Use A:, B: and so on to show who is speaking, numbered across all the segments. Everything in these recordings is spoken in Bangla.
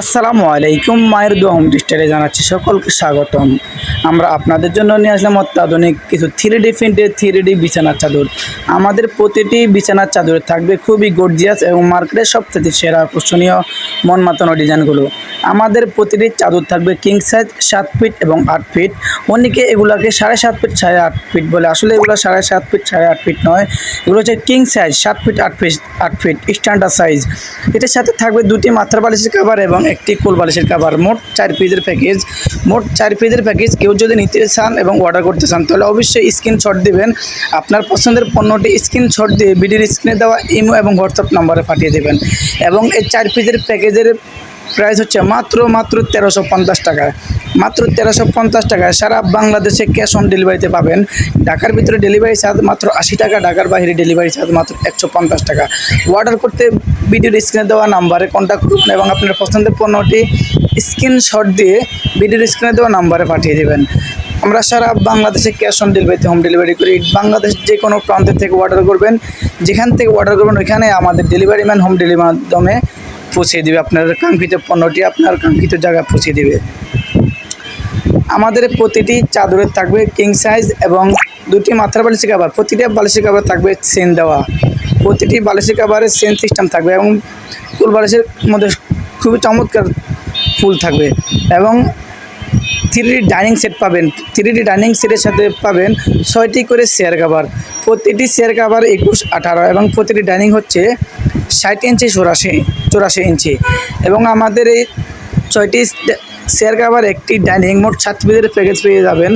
A: আসসালামু আলাইকুম। মায়ের দোয়া হোম টেক্সটাইলে জানাচ্ছি সকলকে স্বাগতম। আমরা আপনাদের জন্য নিয়ে আসলাম অত্যাধুনিক কিছু 3D প্রিন্টের 3D বিছানার চাদর। আমাদের প্রতিটি বিছানার চাদরে থাকবে খুবই গর্জিয়াস এবং মার্কেটের সবথেকে সেরা আকর্ষণীয় মন মাতানো ডিজাইনগুলো। আমাদের প্রতিটি চাদর থাকবে কিং সাইজ 7 ফিট এবং 8 ফিট। অনেকে এগুলাকে 7.5 ফিট 8.5 ফিট বলে, আসলে এগুলো 7.5 ফিট 8.5 ফিট নয়, এগুলো হচ্ছে king size 7 feet 8 feet standard size. এটার সাথে থাকবে দুটি মাথার বালিশের কভার এবং একটি কোল বালিশের কভার। মোট 4 পিসের প্যাকেজ। কেউ যদি নিতে চান এবং অর্ডার করতে চান তাহলে অবশ্যই স্ক্রিনশট দিবেন। আপনার পছন্দের পণ্যটি স্ক্রিনশট দিয়ে ভিডিওর স্ক্রিনে দেওয়া ইমো এবং হোয়াটসঅ্যাপ নাম্বারে পাঠিয়ে দেবেন। এবং এই 4 পিসের প্যাকেজের প্রাইস হচ্ছে মাত্র 1350 টাকা। মাত্র 1350 টাকায় সারা বাংলাদেশে ক্যাশ অন ডেলিভারিতে পাবেন। ঢাকার ভিতরে ডেলিভারি চার্জ মাত্র 80 টাকা, ঢাকার বাইরে ডেলিভারি চার্জ মাত্র 150 টাকা। অর্ডার করতে ভিডিওর স্ক্রিনে দেওয়া নাম্বারে কন্ট্যাক্ট করুন এবং আপনার পছন্দের পণ্যটি স্ক্রিনশট দিয়ে ভিডিওর স্ক্রিনে দেওয়া নাম্বারে পাঠিয়ে দেবেন। আমরা সারা বাংলাদেশে ক্যাশ অন ডেলিভারিতে হোম ডেলিভারি করি। বাংলাদেশ যে কোনো প্রান্ত থেকে অর্ডার করবেন, যেখান থেকে অর্ডার করবেন ওইখানে আমাদের ডেলিভারি ম্যান হোম ডেলিভারির মাধ্যমে পৌঁছে দেবে। আপনার কাঙ্ক্ষিত পণ্যটি আপনার কাঙ্ক্ষিত জায়গায় পৌঁছে দেবে। আমাদের প্রতিটি চাদরে থাকবে কিং সাইজ এবং দুটি মাথার বালিশের কভার। প্রতিটি বালিশের কভার থাকবে চেন দেওয়া। প্রতিটি বালিশের কভারে চেন সিস্টেম থাকবে এবং ফুল বালিশের মধ্যে খুবই চমৎকার ফুল থাকবে। এবং 3D ডাইনিং সেট পাবেন। 3D ডাইনিং সেটের সাথে পাবেন 6টি করে চেয়ার কভার। প্রতিটি চেয়ার কভার 21, 18 এবং প্রতিটি ডাইনিং হচ্ছে 60 ইঞ্চি 84 ইঞ্চি। এবং আমাদের এই 6টি চেয়ার কভার একটি ডাইনিং মোট 7 পিসের প্যাকেজ পেয়ে যাবেন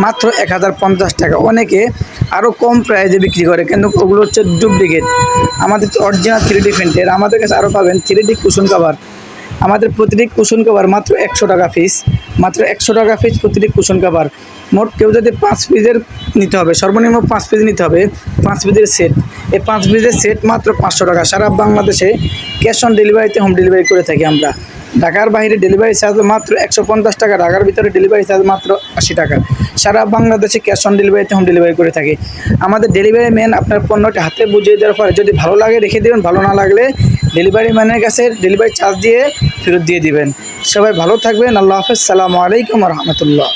A: মাত্র 1050 টাকা। অনেকে আরও কম প্রাইসে বিক্রি করে, কিন্তু ওগুলো হচ্ছে ডুপ্লিকেট। আমাদের অরিজিনাল 3D প্রিন্টের। আমাদের কাছে আরও পাবেন 3D কুশন কভার। আমাদের প্রতিটি কুশন কভার মাত্র 100 টাকা পিস। মাত্র 100 টাকা পিস প্রতিটি কুশন কভার। মোট কেউ যদি 5 পিসের নিতে হবে, সর্বনিম্ন 5 পিস নিতে হবে, 5 পিসের সেট। এই 5 পিসের সেট মাত্র 500 টাকা। সারা বাংলাদেশে ক্যাশ অন ডেলিভারিতে হোম ডেলিভারি করে থাকি আমরা। ঢাকার বাইরে ডেলিভারি চার্জ মাত্র 150 টাকা, ঢাকার ভিতরে ডেলিভারি চার্জ মাত্র 80 টাকা। সারা বাংলাদেশে ক্যাশ অন ডেলিভারিতে হোম ডেলিভারি করে থাকি। আমাদের ডেলিভারি ম্যান আপনার পণ্যটি হাতে বুঝিয়ে দেওয়ার পরে যদি ভালো লাগে রেখে দেবেন, ভালো না লাগলে ডেলিভারি ম্যানের কাছে ডেলিভারি চার্জ দিয়ে ফেরত দিয়ে দিবেন। সবাই ভালো থাকবেন। আল্লাহ হাফেজ। সালামু আলাইকুম রহমতুল্লাহ।